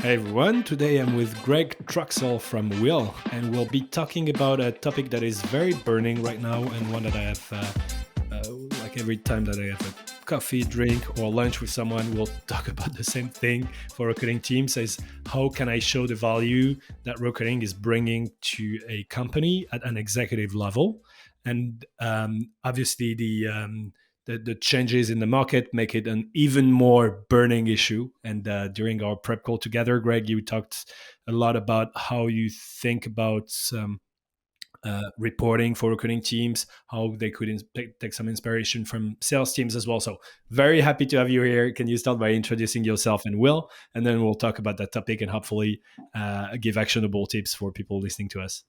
Hey everyone, today I'm with Greg Troxell from Will, and we'll be talking about a topic that is very burning right now and one that I have, like every time that I have a coffee, drink, or lunch with someone, we'll talk about the same thing for recruiting teams is how can I show the value that recruiting is bringing to a company at an executive level? And obviously the changes in the market make it an even more burning issue. And during our prep call together, Greg, you talked a lot about how you think about reporting for recruiting teams, how they could take some inspiration from sales teams as well. So very happy to have you here. Can you start by introducing yourself and Will, and then we'll talk about that topic and hopefully give actionable tips for people listening to us.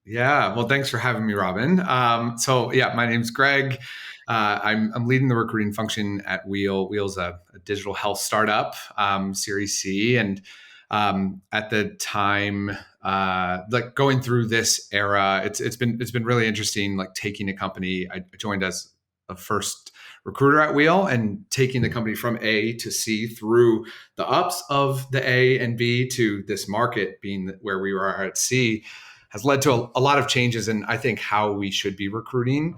Yeah, well, thanks for having me, Robin. My name's Greg. I'm leading the recruiting function at Wheel. Wheel's a digital health startup, Series C, and at the time, like going through this era, it's been really interesting. Like taking a company, I joined as a first recruiter at Wheel, and taking the company from A to C through the ups of the A and B to this market being where we were at C has led to a lot of changes in, I think, how we should be recruiting.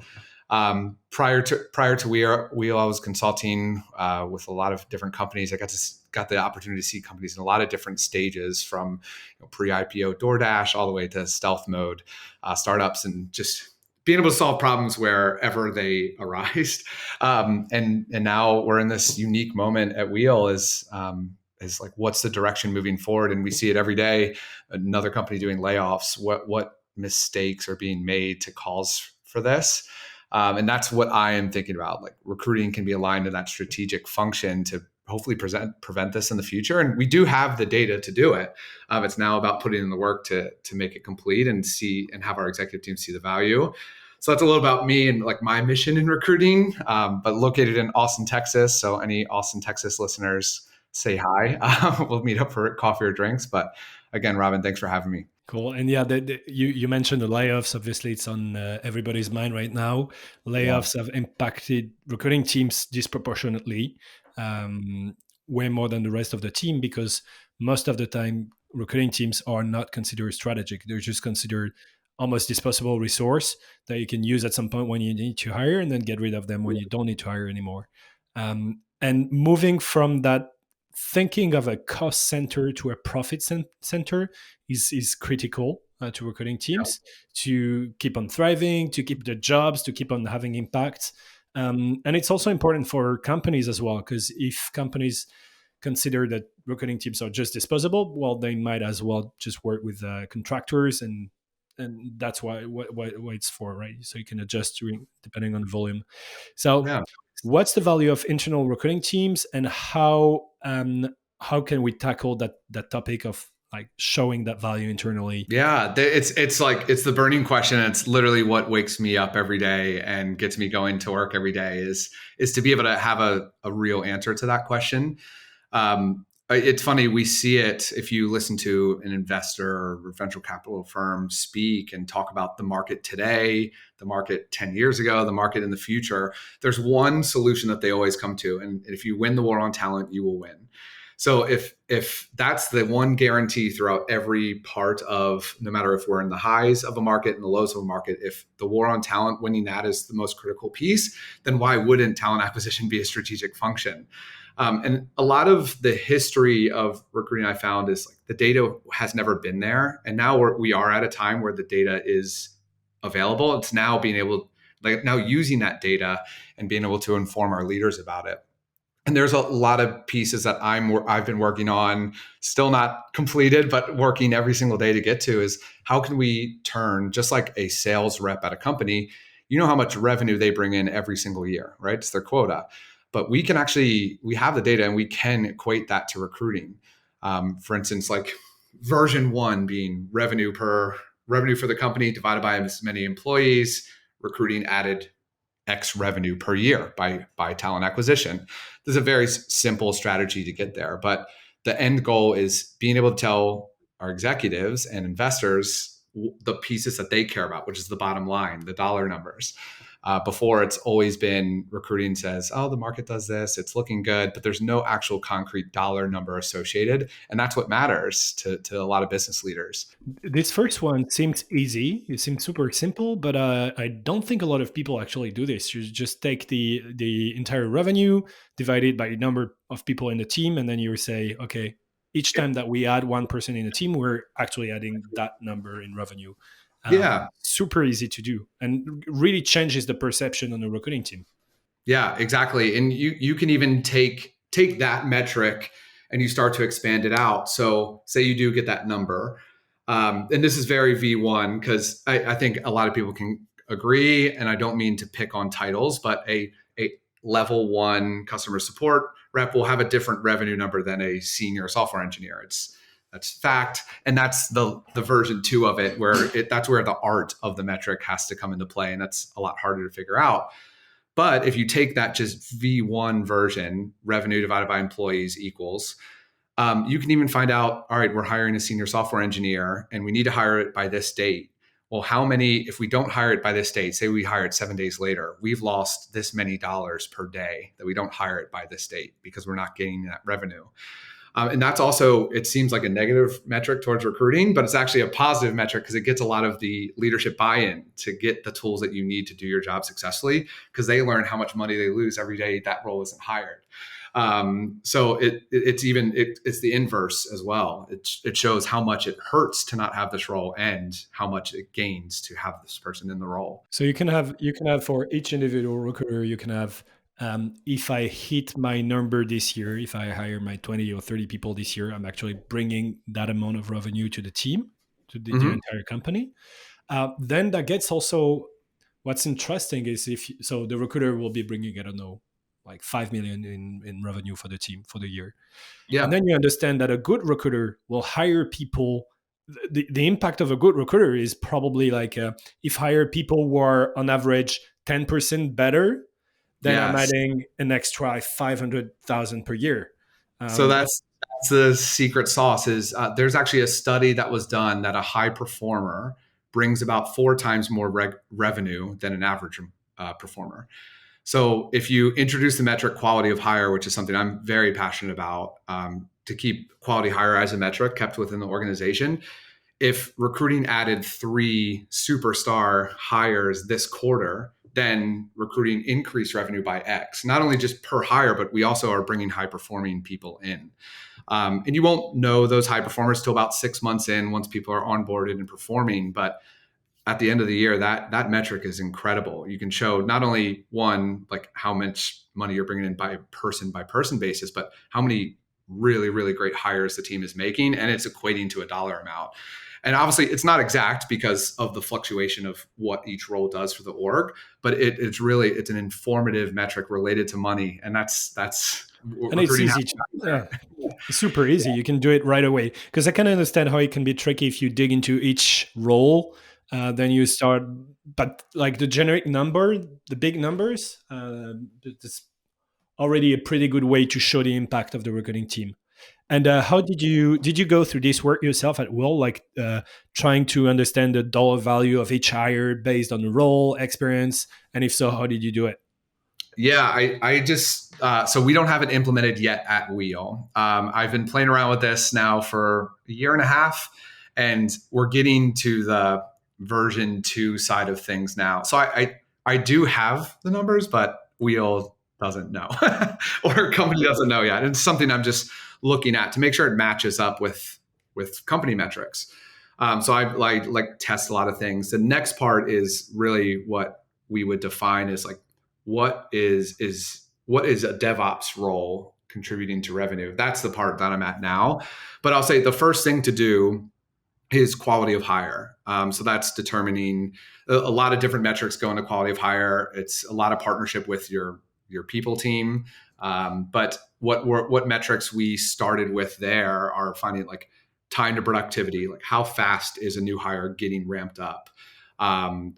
Prior to Wheel, I was consulting with a lot of different companies. I got the opportunity to see companies in a lot of different stages, from pre-IPO DoorDash all the way to stealth mode startups, and just being able to solve problems wherever they arise. And now we're in this unique moment at Wheel is like, what's the direction moving forward? And we see it every day. Another company doing layoffs. What mistakes are being made to cause for this? And that's what I am thinking about. Like, recruiting can be aligned to that strategic function to hopefully prevent this in the future. And we do have the data to do it. It's now about putting in the work to make it complete and have our executive team see the value. So that's a little about me and like my mission in recruiting, but located in Austin, Texas. So any Austin, Texas listeners, say hi. We'll meet up for coffee or drinks. But again, Robin, thanks for having me. Cool. And yeah, you mentioned the layoffs. Obviously, it's on everybody's mind right now. Yeah. Layoffs have impacted recruiting teams disproportionately, um, way more than the rest of the team, because most of the time, recruiting teams are not considered strategic. They're just considered almost disposable resource that you can use at some point when you need to hire and then get rid of them when you don't need to hire anymore. And moving from that thinking of a cost center to a profit center is critical to recruiting teams to keep on thriving, to keep the jobs, to keep on having impact. And it's also important for companies as well, because if companies consider that recruiting teams are just disposable, well, they might as well just work with contractors, and that's what it's for, right? So you can adjust depending on the volume. So Yeah. what's the value of internal recruiting teams, and how can we tackle that topic of like showing that value internally? Yeah, it's the burning question. It's literally what wakes me up every day and gets me going to work every day is to be able to have a real answer to that question. It's funny, we see it if you listen to an investor or venture capital firm speak and talk about the market today, the market 10 years ago, the market in the future. There's one solution that they always come to, and if you win the war on talent, you will win. So if that's the one guarantee throughout every part of, no matter if we're in the highs of a market and the lows of a market, if the war on talent, winning that is the most critical piece, then why wouldn't talent acquisition be a strategic function? And a lot of the history of recruiting I found is like the data has never been there. And now we are at a time where the data is available. It's now being able, like now using that data and being able to inform our leaders about it. And there's a lot of pieces that I've been working on, still not completed, but working every single day to get to, is how can we turn, just like a sales rep at a company, you know how much revenue they bring in every single year, right? It's their quota. But we have the data and we can equate that to recruiting. For instance, like version one being revenue for the company divided by as many employees, recruiting added X revenue per year by talent acquisition. There's a very simple strategy to get there, but the end goal is being able to tell our executives and investors the pieces that they care about, which is the bottom line, the dollar numbers. Before, it's always been recruiting says, oh, the market does this, it's looking good, but there's no actual concrete dollar number associated. And that's what matters to a lot of business leaders. This first one seems easy. It seems super simple, but I don't think a lot of people actually do this. You just take the entire revenue, divide it by the number of people in the team, and then you say, okay, each time that we add one person in the team, we're actually adding that number in revenue. Yeah. Super easy to do, and really changes the perception on the recruiting team. Yeah, exactly. And you can even take that metric and you start to expand it out. So say you do get that number. And this is very V1 because I think a lot of people can agree, and I don't mean to pick on titles, but a level one customer support rep will have a different revenue number than a senior software engineer. That's fact. And that's the version 2 of it, where that's where the art of the metric has to come into play. And that's a lot harder to figure out. But if you take that just V1 version, revenue divided by employees equals, you can even find out, all right, we're hiring a senior software engineer and we need to hire it by this date. Well, how many, if we don't hire it by this date, say we hire it 7 days later, we've lost this many dollars per day that we don't hire it by this date because we're not getting that revenue. And that's also, it seems like a negative metric towards recruiting, but it's actually a positive metric because it gets a lot of the leadership buy-in to get the tools that you need to do your job successfully, because they learn how much money they lose every day that role isn't hired. So it's the inverse as well. It shows how much it hurts to not have this role and how much it gains to have this person in the role. So you can have for each individual recruiter, you can have, if I hit my number this year, if I hire my 20 or 30 people this year, I'm actually bringing that amount of revenue to the team, to the entire company. Then that gets also, what's interesting is so the recruiter will be bringing, I don't know, like 5 million in revenue for the team for the year. And Yeah. then you understand that a good recruiter will hire people. The impact of a good recruiter is probably like, if hire people who are on average 10% better, then I'm Yes. adding an extra 500,000 per year. So Um, that's the secret sauce. Is there's actually a study that was done that a high performer brings about 4 times more revenue than an average performer. So if you introduce the metric quality of hire, which is something I'm very passionate about, to keep quality hire as a metric kept within the organization, if recruiting added 3 superstar hires this quarter, then recruiting increased revenue by X, not only just per hire, but we also are bringing high performing people in. And you won't know those high performers till about 6 months in, once people are onboarded and performing. But at the end of the year, that metric is incredible. You can show not only one, like how much money you're bringing in by person basis, but how many really, really great hires the team is making, and it's equating to a dollar amount. And obviously it's not exact because of the fluctuation of what each role does for the org, but it's an informative metric related to money. And that's and it's recruiting. easy. It's super easy. You can do it right away. Because I can understand how it can be tricky if you dig into each role. Then you start, but like the generic number, the big numbers, it's already a pretty good way to show the impact of the recruiting team. And how did you go through this work yourself at Will, like trying to understand the dollar value of each hire based on the role, experience, and if so, how did you do it? Yeah, I just, so we don't have it implemented yet at Wheel. I've been playing around with this now for a year and a half, and we're getting to the version 2 side of things now. So I do have the numbers, but Wheel doesn't know, or company doesn't know yet. It's something I'm just looking at to make sure it matches up with company metrics. So I like test a lot of things. The next part is really what we would define as like, what is a DevOps role contributing to revenue? That's the part that I'm at now. But I'll say the first thing to do is quality of hire. So that's determining a lot of different metrics go into quality of hire. It's a lot of partnership with your people team. But what metrics we started with there are finding like time to productivity, like how fast is a new hire getting ramped up?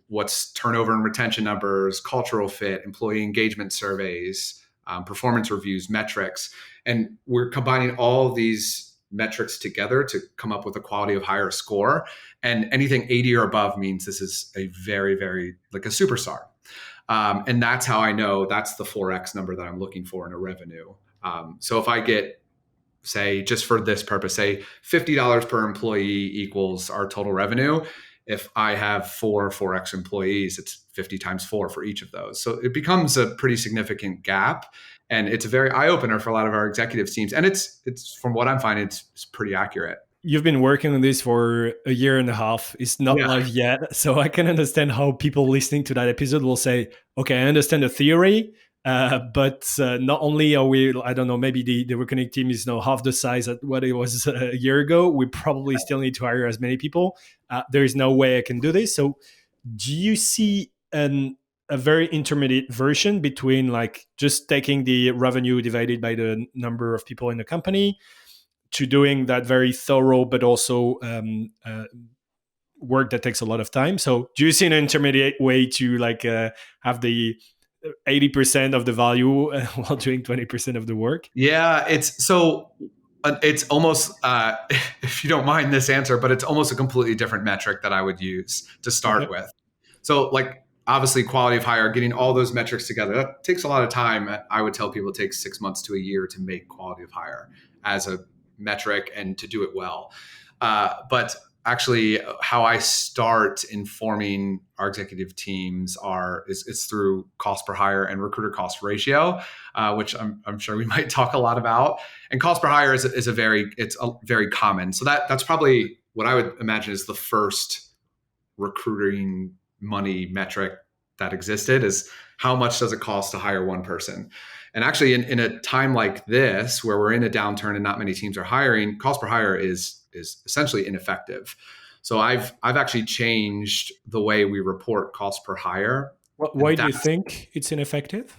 What's turnover and retention numbers, cultural fit, employee engagement surveys, performance reviews, metrics. And we're combining all of these metrics together to come up with a quality of hire score. And anything 80 or above means this is a very, very like a superstar. And that's how I know that's the 4x number that I'm looking for in a revenue. So if I get, say, just for this purpose, say $50 per employee equals our total revenue. If I have 4x employees, it's 50 times 4 for each of those. So it becomes a pretty significant gap. And it's a very eye opener for a lot of our executive teams. And it's from what I'm finding, it's pretty accurate. You've been working on this for a year and a half. It's not Yeah. live yet. So I can understand how people listening to that episode will say, okay, I understand the theory, but not only are we, I don't know, maybe the reckoning team is now half the size at what it was a year ago. We probably still need to hire as many people. There is no way I can do this. So do you see a very intermediate version between like just taking the revenue divided by the number of people in the company to doing that very thorough but also work that takes a lot of time? So do you see an intermediate way to like have the 80% of the value while doing 20% of the work? Yeah, it's almost if you don't mind this answer, but it's almost a completely different metric that I would use to start Okay. with. So like obviously quality of hire, getting all those metrics together, that takes a lot of time. I would tell people it takes 6 months to a year to make quality of hire as a metric and to do it well. But actually how I start informing our executive teams is through cost per hire and recruiter cost ratio, which I'm sure we might talk a lot about. And cost per hire is a very common. So that's probably what I would imagine is the first recruiting money metric that existed, is how much does it cost to hire one person? And actually in a time like this where we're in a downturn and not many teams are hiring, cost per hire is essentially ineffective. So I've actually changed the way we report cost per hire. And Why do you think it's ineffective?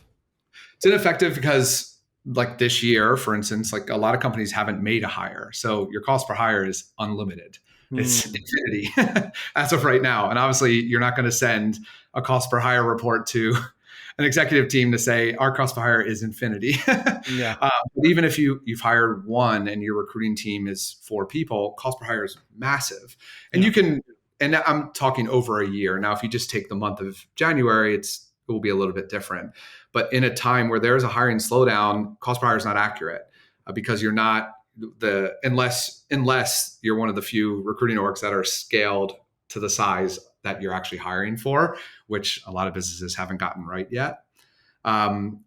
it's ineffective because like this year, for instance, like a lot of companies haven't made a hire. So your cost per hire is unlimited. It's infinity as of right now. And obviously you're not going to send a cost per hire report to an executive team to say our cost per hire is infinity. Yeah. But even if you've hired one and your recruiting team is 4 people, cost per hire is massive. And Yeah. you can, and I'm talking over a year. Now, if you just take the month of January, it will be a little bit different. But in a time where there's a hiring slowdown, cost per hire is not accurate because you're not unless you're one of the few recruiting orgs that are scaled to the size that you're actually hiring for, which a lot of businesses haven't gotten right yet.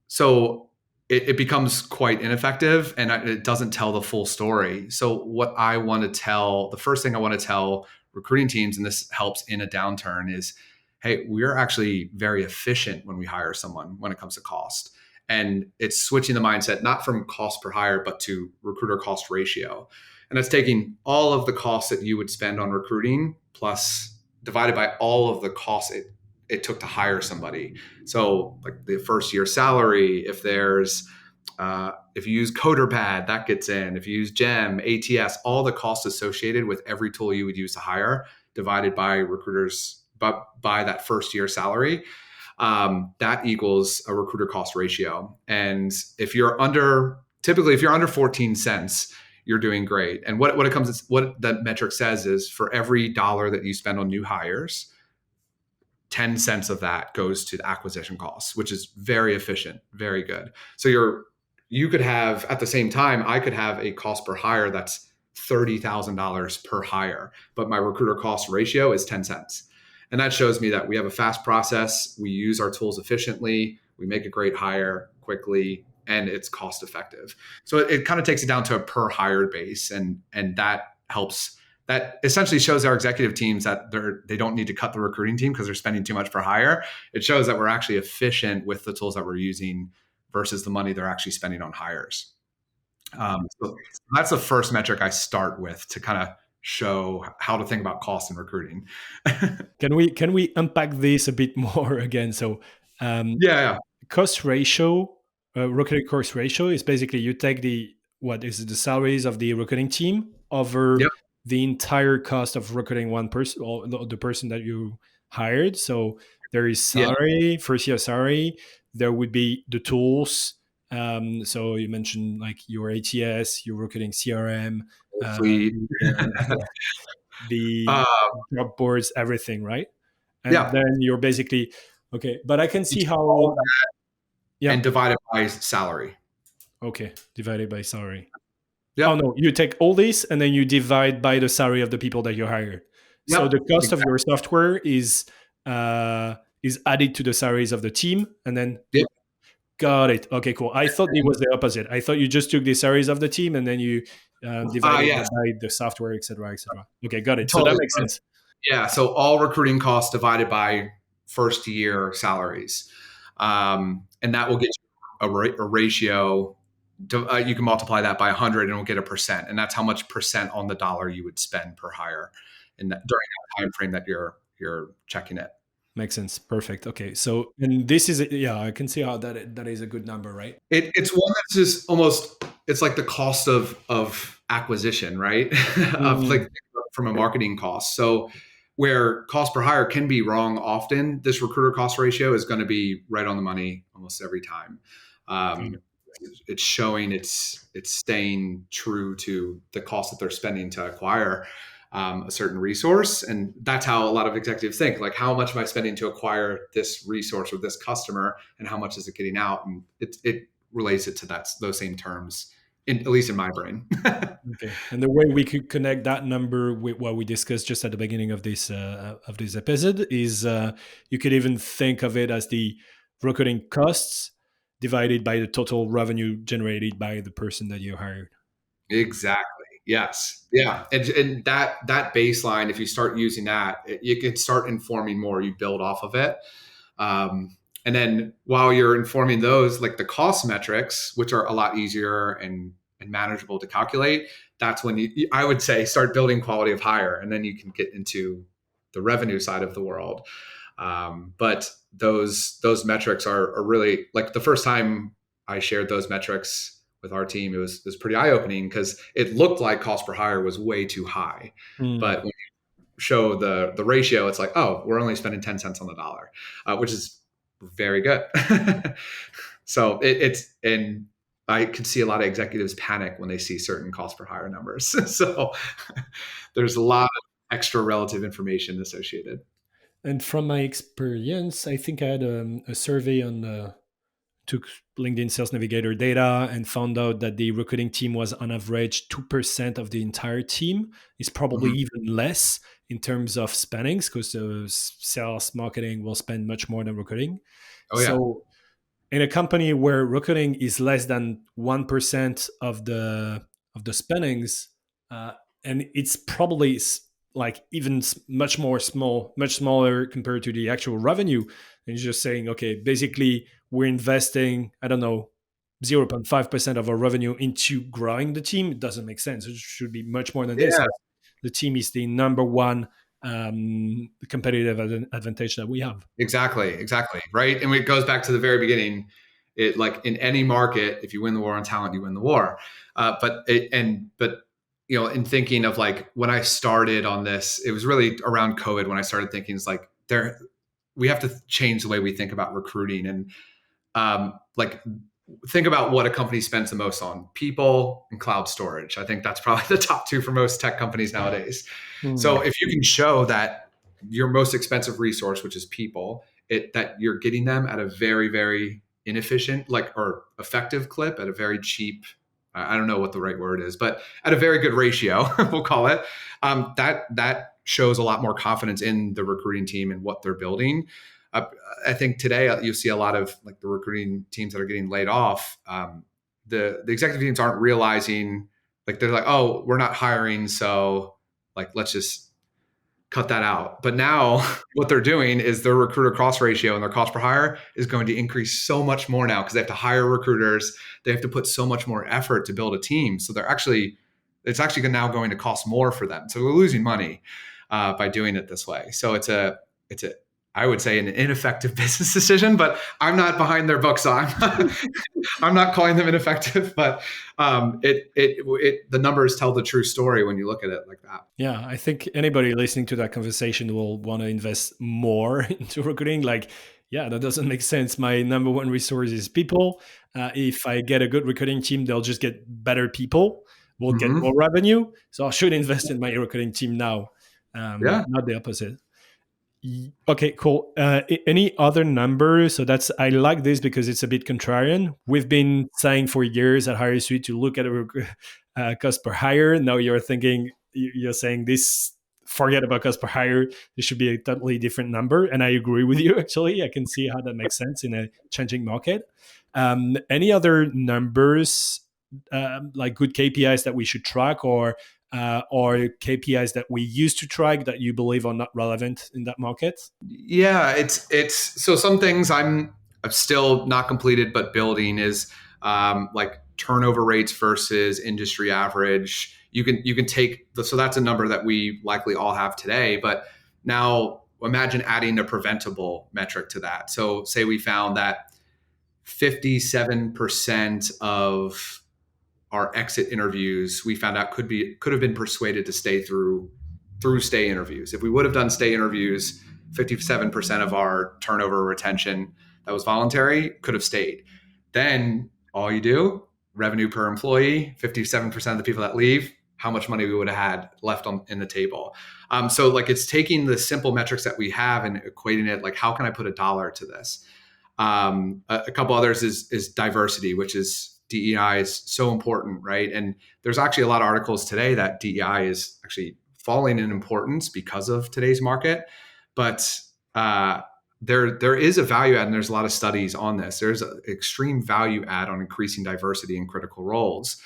So it becomes quite ineffective and it doesn't tell the full story. So what I want to tell, the first thing I want to tell recruiting teams, and this helps in a downturn, is, hey, we're actually very efficient when we hire someone when it comes to cost. And it's switching the mindset, not from cost per hire, but to recruiter cost ratio. And that's taking all of the costs that you would spend on recruiting plus divided by all of the costs it took to hire somebody. So like the first year salary, if you use CoderPad, that gets in. If you use GEM, ATS, all the costs associated with every tool you would use to hire divided by recruiters, but by that first year salary, that equals a recruiter cost ratio. And typically if you're under 14 cents, you're doing great. And what that metric says is for every dollar that you spend on new hires, 10 cents of that goes to the acquisition costs, which is very efficient, very good. So you could have, at the same time, I could have a cost per hire that's $30,000 per hire, but my recruiter cost ratio is 10 cents. And that shows me that we have a fast process. We use our tools efficiently. We make a great hire quickly, and it's cost effective. So it kind of takes it down to a per hired base, and that helps. That essentially shows our executive teams that they don't need to cut the recruiting team because they're spending too much per hire. It shows that we're actually efficient with the tools that we're using versus the money they're actually spending on hires. So that's the first metric I start with to kind of show how to think about cost and recruiting. Can we unpack this a bit more again? So Yeah. cost ratio, recruiting cost ratio is basically you take what is the salaries of the recruiting team over Yep. the entire cost of recruiting one person or the person that you hired. So there is Yeah. salary, first year salary. There would be the tools. So you mentioned like your ATS, your recruiting CRM, Fleet. the Uh, job boards, everything, right? And yeah. then you're basically Okay, but I can You see take all how. that Yeah. and divide it by salary. Okay, divided by salary. Oh Yep. no, you take all this and then you divide by the salary of the people that you hired. So the Yep. cost of Exactly. your software uh, is added to the salaries of the team, and then Yep. got it. Okay, cool. I thought it was the opposite. I thought you just took the salaries of the team and then you divided Yes. that by the software, etc., etc. Okay, got it. So that Totally. makes sense. Yeah. So all recruiting costs divided by first year salaries. And that will get you a ratio. You can multiply that by 100 and it'll get a percent. And that's how much percent on the dollar you would spend per hire in that, during that time frame that you're checking it. Makes sense. Perfect. Okay. So, and this is, yeah, I can see how that is a good number, right? It's one that's just almost, it's like the cost of acquisition, right? Of like Mm, from a marketing cost. So where cost per hire can be wrong often, this recruiter cost ratio is going to be right on the money almost every time. got it. Um, it's showing it's staying true to the cost that they're spending to acquire a certain resource, and that's how a lot of executives think. Like, how much am I spending to acquire this resource or this customer, and how much is it getting out? And it relates it to those same terms, at least in my brain. Okay. And the way we could connect that number with what we discussed just at the beginning of this episode is you could even think of it as the recruiting costs divided by the total revenue generated by the person that you hired. Exactly. Yes. Yeah. And that baseline, if you start using that, you can start informing more. You build off of it. And then while you're informing those, like the cost metrics, which are a lot easier and manageable to calculate, that's when I would say, start building quality of hire, and then you can get into the revenue side of the world. But those metrics are really, like, the first time I shared those metrics with our team, it was pretty eye opening because it looked like cost per hire was way too high, Mm. but when show the ratio, it's like, oh, we're only spending 10 cents on the dollar, which is very good. So it's, and I could see a lot of executives panic when they see certain cost per hire numbers. So there's a lot of extra relative information associated. And from my experience, I think I had a survey on took LinkedIn Sales Navigator data and found out that the recruiting team was on average 2% of the entire team. It's probably Mhm. even less in terms of spendings because sales marketing will spend much more than recruiting. Oh yeah. So in a company where recruiting is less than 1% of the spendings, uh, and it's probably like even much smaller compared to the actual revenue, and you're just saying, okay, basically we're investing, I don't know, 0.5% of our revenue into growing the team. It doesn't make sense. It should be much more than this Yeah. because the team is the number one competitive advantage that we have. Exactly, exactly. Right. And it goes back to the very beginning. It, like in any market, if you win the war on talent, you win the war. But in thinking of, like, when I started on this, it was really around COVID when I started thinking, it's like, we have to change the way we think about recruiting. And like, think about what a company spends the most on: people and cloud storage. I think that's probably the top two for most tech companies nowadays. So Hmm. if you can show that your most expensive resource, which is people, that you're getting them at a very, very inefficient, like, or effective clip, at a very cheap, I don't know what the right word is, but at a very good ratio, we'll call it, that shows a lot more confidence in the recruiting team and what they're building. uh, I think today you see a lot of, like, the recruiting teams that are getting laid off. The executive teams aren't realizing, like, they're like, oh, we're not hiring, so, like, let's just cut that out. But now what they're doing is their recruiter cost ratio and their cost per hire is going to increase so much more now because they have to hire recruiters. They have to put so much more effort to build a team. So it's actually now going to cost more for them. So we're losing money by doing it this way. So it's a, I would say, an ineffective business decision, but I'm not behind their books. So I'm not calling them ineffective, but the numbers tell the true story when you look at it like that. Yeah, I think anybody listening to that conversation will want to invest more into recruiting. Like, yeah, that doesn't make sense. My number one resource is people. If I get a good recruiting team, they'll just get better people. We'll get Mm-hmm. more revenue. So I should invest in my recruiting team now, Yeah. not the opposite. Okay, cool. Any other numbers? So that's I like this because it's a bit contrarian. We've been saying for years at Hire Suite to look at a cost per hire. Now you're thinking you're saying this. Forget about cost per hire. This should be a totally different number, and I agree with you. Actually, I can see how that makes sense in a changing market. Any other numbers like good KPIs that we should track, or KPIs that we used to track that you believe are not relevant in that market? Yeah, it's so some things I'm still not completed, but building is like turnover rates versus industry average. You can take so that's a number that we likely all have today, but now imagine adding a preventable metric to that. So say we found that 57% of our exit interviews we found out could have been persuaded to stay through stay interviews. If we would have done stay interviews, 57% of our turnover retention that was voluntary could have stayed. Then all you do, revenue per employee, 57% of the people that leave, how much money we would have had left in the table. So like it's taking the simple metrics that we have and equating it like, how can I put a dollar to this? A couple others is diversity, which is DEI is so important, right? And there's actually a lot of articles today that DEI is actually falling in importance because of today's market. But there is a value add, and there's a lot of studies on this. There's an extreme value add on increasing diversity in critical roles.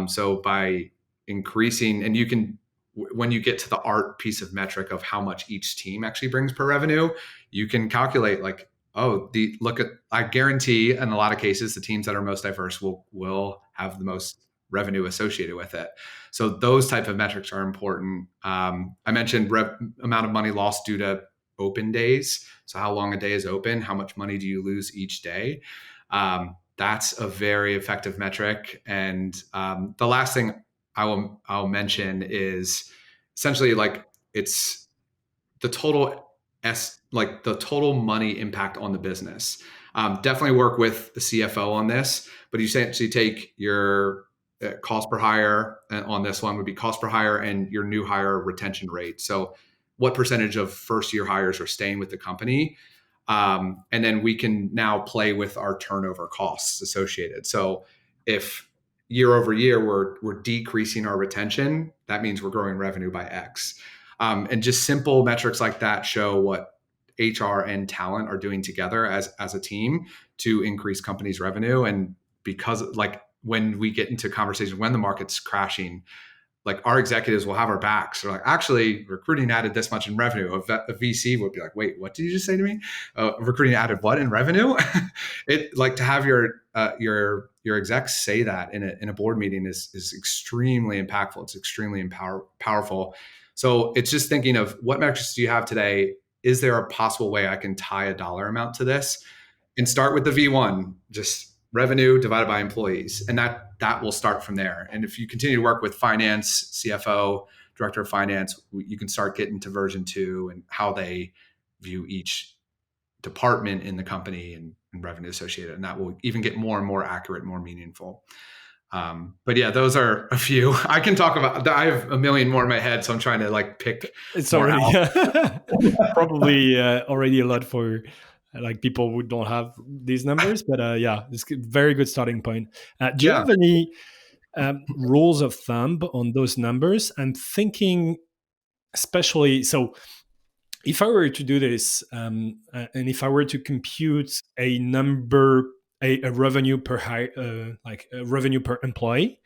So by increasing, and you can, when you get to the art piece of metric of how much each team actually brings per revenue, you can calculate like, oh, I guarantee in a lot of cases, the teams that are most diverse will have the most revenue associated with it. So those type of metrics are important. I mentioned amount of money lost due to open days. So how long a day is open, how much money do you lose each day? That's a very effective metric. And the last thing I'll mention is essentially like it's the total the total money impact on the business. Definitely work with the CFO on this, but you essentially take your cost per hire, and on this one would be cost per hire and your new hire retention rate. So what percentage of first year hires are staying with the company? And then we can now play with our turnover costs associated. So if year over year we're decreasing our retention, that means we're growing revenue by X. And just simple metrics like that show what HR and talent are doing together as a team to increase companies' revenue. And because like when we get into conversations when the market's crashing, like our executives will have our backs. They're like, actually, recruiting added this much in revenue. A VC would be like, wait, what did you just say to me? Recruiting added what in revenue? It like to have your execs say that in a board meeting is extremely impactful. It's extremely powerful. So it's just thinking of what metrics do you have today? Is there a possible way I can tie a dollar amount to this? And start with the V1, just revenue divided by employees. And that will start from there. And if you continue to work with finance, CFO, director of finance, you can start getting to version 2 and how they view each department in the company and revenue associated. And that will even get more and more accurate, more meaningful. But yeah, those are a few. I can talk about. I have a million more in my head, so I'm trying to like pick. It's more already out. probably already a lot for like people who don't have these numbers, but yeah, it's a very good starting point. Do you Yeah. have any rules of thumb on those numbers? I'm thinking, especially so. If I were to do this, and if I were to compute a number, a revenue per hire, like a revenue per employee,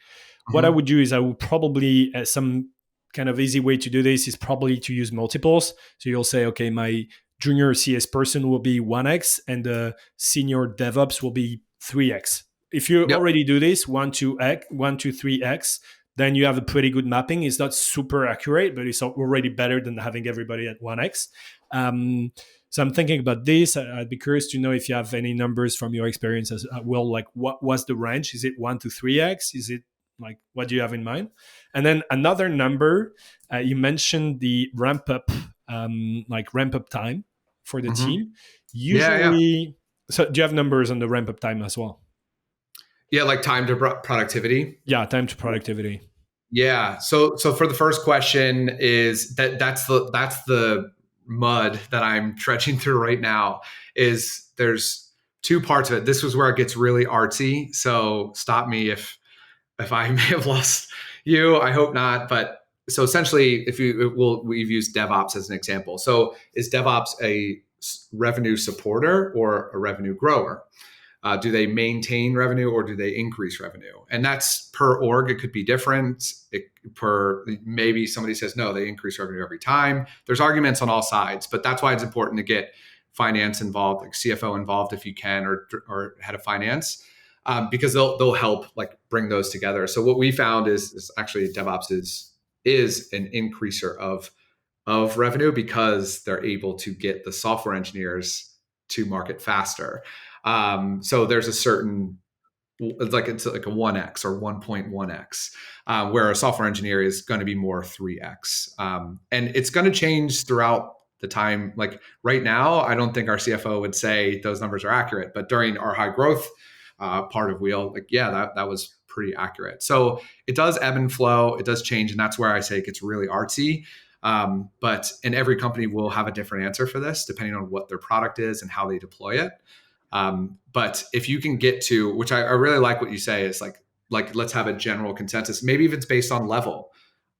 what I Mm-hmm. would do is I would probably some kind of easy way to do this is probably to use multiples. So you'll say, okay, my junior CS person will be 1x and the senior DevOps will be 3x. If you Yep. already do this 1 to 3x, then you have a pretty good mapping. It's not super accurate, but it's already better than having everybody at 1x. So I'm thinking about this. I'd be curious to know if you have any numbers from your experience as well. Like, what was the range? Is it 1 to 3x? Is it like what do you have in mind? And then another number, you mentioned the ramp up time for the Mm-hmm. team. Yeah. Yeah. Usually, so do you have numbers on the ramp up time as well? Yeah. Like time to productivity. Yeah, time to productivity. Yeah. So for the first question is that's the mud that I'm trudging through right now is there's two parts of it. This was where it gets really artsy. So stop me if I may have lost you. I hope not. But so essentially, we've used DevOps as an example. So is DevOps a revenue supporter or a revenue grower? Do they maintain revenue or do they increase revenue? And that's per org. It could be different. Per maybe somebody says no, they increase revenue every time. There's arguments on all sides, but that's why it's important to get finance involved, like CFO involved if you can, or head of finance, because they'll help like bring those together. So what we found is actually DevOps is an increaser of revenue because they're able to get the software engineers to market faster. So there's a certain, it's like a 1x or 1.1x, where a software engineer is going to be more 3x. And it's going to change throughout the time. Like right now, I don't think our CFO would say those numbers are accurate, but during our high growth part of Wheel, like, yeah, that was pretty accurate. So it does ebb and flow. It does change. And that's where I say it gets really artsy. And every company will have a different answer for this, depending on what their product is and how they deploy it. But if you can get to, which I really like what you say, is like let's have a general consensus. Maybe if it's based on level.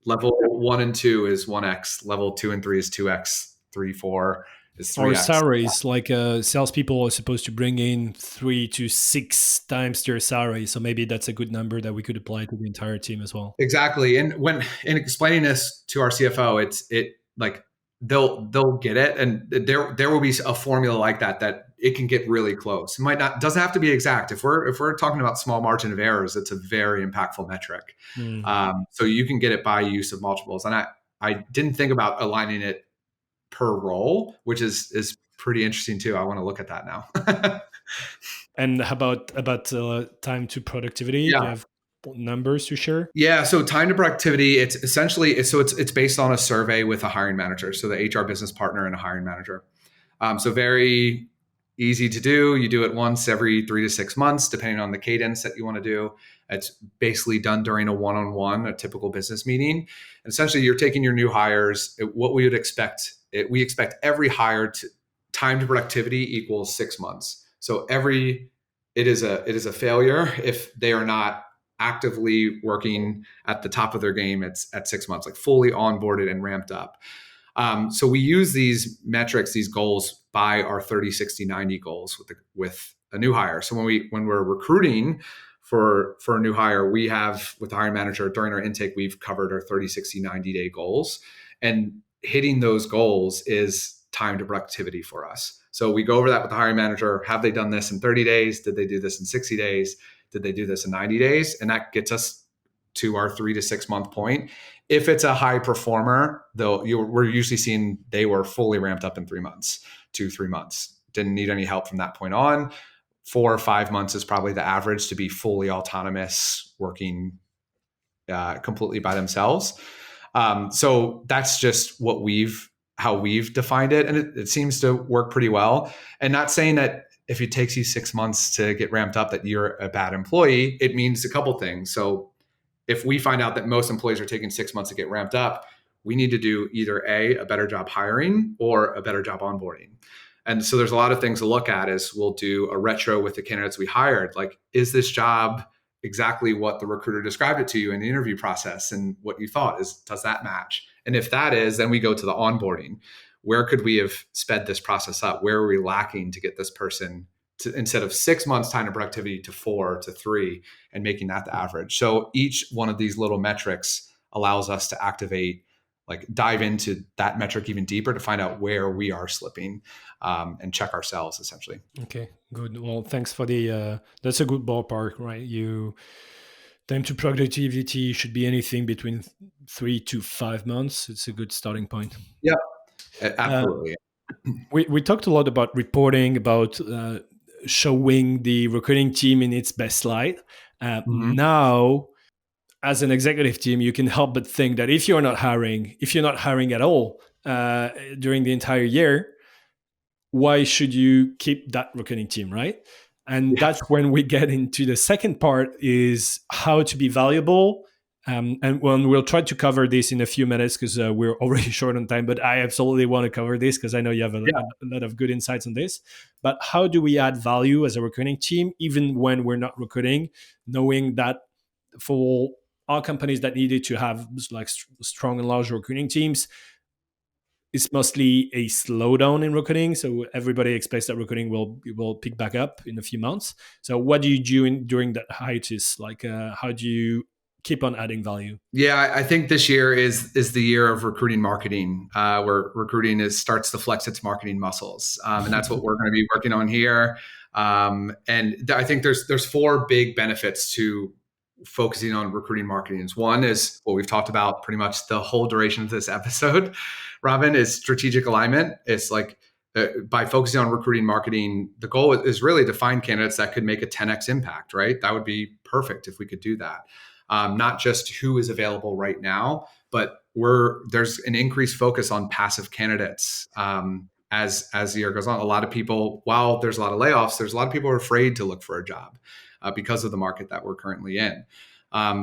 Level 1 and 2 is 1x. Level 2 and 3 is 2x. 3, 4 is Or 3x. salaries, like salespeople are supposed to bring in 3 to 6 times their salary. So maybe that's a good number that we could apply to the entire team as well. Exactly. And when in explaining this to our CFO, it like they'll get it, and there will be a formula like that it can get really close. It might not, doesn't have to be exact. If we're talking about small margin of errors, it's a very impactful metric. So you can get it by use of multiples. And I didn't think about aligning it per role, which is pretty interesting too. I want to look at that now. And how about time to productivity? Do you Yeah. have numbers to share? Yeah, so time to productivity, it's essentially it's based on a survey with a hiring manager, so the HR business partner and a hiring manager. So very easy to do. You do it once every 3 to 6 months, depending on the cadence that you want to do. It's basically done during a one-on-one, a typical business meeting. And essentially, you're taking your new hires. What we would expect, we expect every hire to time to productivity equals 6 months. So it is a failure if they are not actively working at the top of their game. It's at 6 months, like fully onboarded and ramped up. So we use these metrics, these goals by our 30, 60, 90 goals with a new hire. So when we're recruiting for a new hire, we have with the hiring manager during our intake, we've covered our 30, 60, 90 day goals, and hitting those goals is time to productivity for us. So we go over that with the hiring manager. Have they done this in 30 days? Did they do this in 60 days? Did they do this in 90 days? And that gets us to our 3 to 6 month point. If it's a high performer, though, we're usually seeing they were fully ramped up in 3 months, 2-3 months. Didn't need any help from that point on. 4 or 5 months is probably the average to be fully autonomous, working completely by themselves. So that's just how we've defined it, and it seems to work pretty well. And not saying that if it takes you 6 months to get ramped up that you're a bad employee. It means a couple things. So if we find out that most employees are taking 6 months to get ramped up, we need to do either a better job hiring or a better job onboarding. And so there's a lot of things to look at. Is we'll do a retro with the candidates we hired. Like, is this job exactly what the recruiter described it to you in the interview process, and what you thought? Does that match? And if that is, then we go to the onboarding. Where could we have sped this process up? Where are we lacking to get this person to, instead of 6 months time to productivity, to 4 to 3, and making that the average? So each one of these little metrics allows us to activate, like dive into that metric even deeper to find out where we are slipping, and check ourselves essentially. Okay, good. Well, thanks for that's a good ballpark, right? Time to productivity should be anything between 3 to 5 months. It's a good starting point. Yeah, absolutely. We talked a lot about reporting, about showing the recruiting team in its best light. Now, as an executive team, you can help but think that if you're not hiring at all during the entire year, why should you keep that recruiting team, right? And that's when we get into the second part, is how to be valuable And when we'll try to cover this in a few minutes because we're already short on time, but I absolutely want to cover this because I know you have a lot of good insights on this. But how do we add value as a recruiting team, even when we're not recruiting, knowing that for all companies that needed to have like strong and large recruiting teams, it's mostly a slowdown in recruiting. So everybody expects that recruiting will pick back up in a few months. So what do you do during that hiatus? Like, how do you keep on adding value? Yeah, I think this year is the year of recruiting marketing, where recruiting starts to flex its marketing muscles, and that's what we're going to be working on here. I think there's four big benefits to focusing on recruiting marketing. One is what we've talked about pretty much the whole duration of this episode. Robin, is strategic alignment. It's like by focusing on recruiting marketing, the goal is really to find candidates that could make a 10x impact. Right, that would be perfect if we could do that. Not just who is available right now, but there's an increased focus on passive candidates as the year goes on. A lot of people, while there's a lot of layoffs, there's a lot of people who are afraid to look for a job because of the market that we're currently in.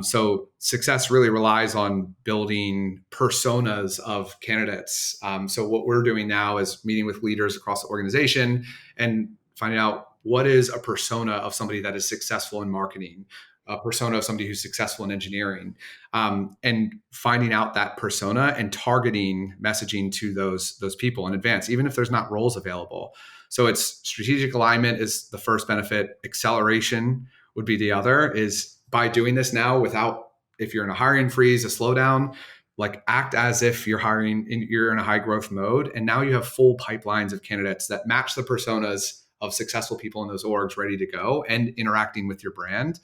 So success really relies on building personas of candidates. So what we're doing now is meeting with leaders across the organization and finding out what is a persona of somebody that is successful in marketing, a persona of somebody who's successful in engineering, and finding out that persona and targeting messaging to those people in advance, even if there's not roles available. So it's strategic alignment is the first benefit. Acceleration would be the other. Is by doing this now without, if you're in a hiring freeze, a slowdown, like act as if you're in a high growth mode, and now you have full pipelines of candidates that match the personas of successful people in those orgs ready to go and interacting with your brand.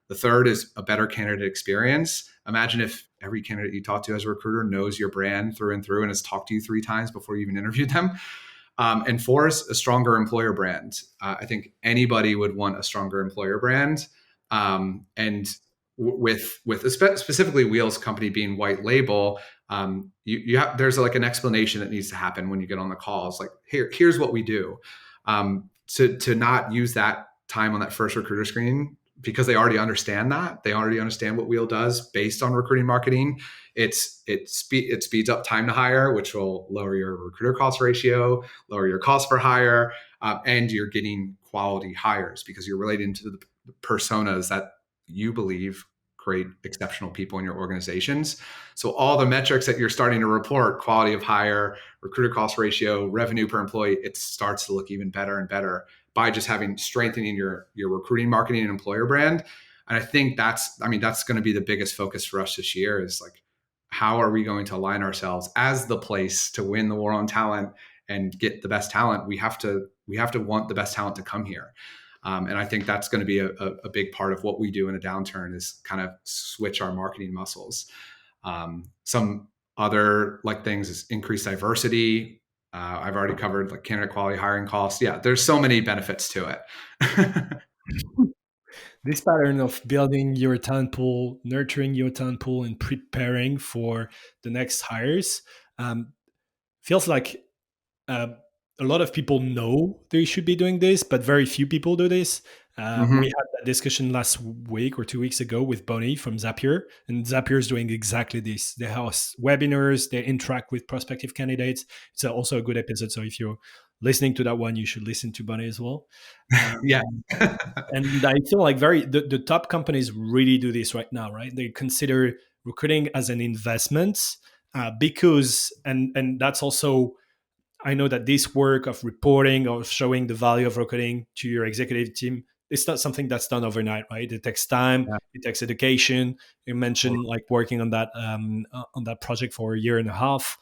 The third is a better candidate experience. Imagine if every candidate you talk to as a recruiter knows your brand through and through and has talked to you 3 times before you even interviewed them. And four is a stronger employer brand. I think anybody would want a stronger employer brand. And with specifically Wheels company being white label, there's like an explanation that needs to happen when you get on the calls. Like here's what we do. To not use that time on that first recruiter screen, because they already understand that. They already understand what Wheel does based on recruiting marketing. It speeds up time to hire, which will lower your recruiter cost ratio, lower your cost per hire, and you're getting quality hires because you're relating to the personas that you believe create exceptional people in your organizations. So all the metrics that you're starting to report, quality of hire, recruiter cost ratio, revenue per employee, it starts to look even better and better by just strengthening your recruiting, marketing, and employer brand. And I think that's going to be the biggest focus for us this year is like, how are we going to align ourselves as the place to win the war on talent and get the best talent? We have to want the best talent to come here. And I think that's going to be a big part of what we do in a downturn is kind of switch our marketing muscles. Some other things is increased diversity. I've already covered like candidate quality, hiring costs. Yeah, there's so many benefits to it. This pattern of building your talent pool, nurturing your talent pool, and preparing for the next hires feels like uh, a lot of people know they should be doing this, but very few people do this. We had that discussion last week or 2 weeks ago with Bonnie from Zapier, and Zapier is doing exactly this. They host webinars, they interact with prospective candidates. It's also a good episode. So if you're listening to that one, you should listen to Bonnie as well. Yeah. And I feel like the top companies really do this right now, right? They consider recruiting as an investment because, and that's also, I know that this work of reporting or showing the value of recruiting to your executive team, it's not something that's done overnight, right? It takes time, Yeah. it takes education. You mentioned like working on that project for a year and a half.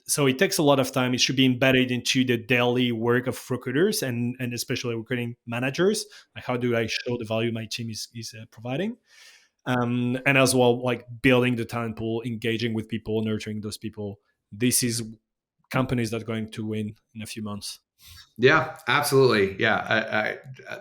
So it takes a lot of time. It should be embedded into the daily work of recruiters and especially recruiting managers. Like, how do I show the value my team is providing? And as well, like building the talent pool, engaging with people, nurturing those people. This is companies that are going to win in a few months. Yeah, absolutely. Yeah.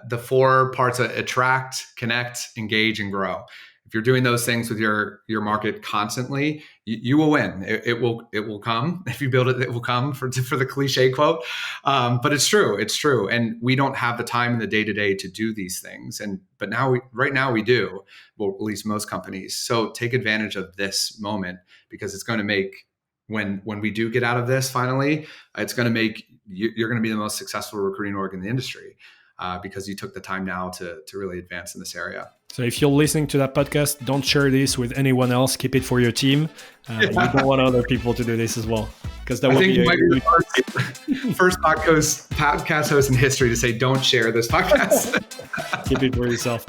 The 4 parts: attract, connect, engage, and grow. if you're doing those things with your market constantly, you will win. It will come. If you build it, it will come, for the cliche quote. But it's true. And we don't have the time in the day to day to do these things. But right now we do. Well, at least most companies. So take advantage of this moment, because it's going to make, when we do get out of this finally, it's going to make you're going to be the most successful recruiting org in the industry, because you took the time now to really advance in this area. So if you're listening to that podcast, don't share this with anyone else. Keep it for your team. You don't want other people to do this as well, because that would be the first podcast host in history to say, don't share this podcast. Keep it for yourself.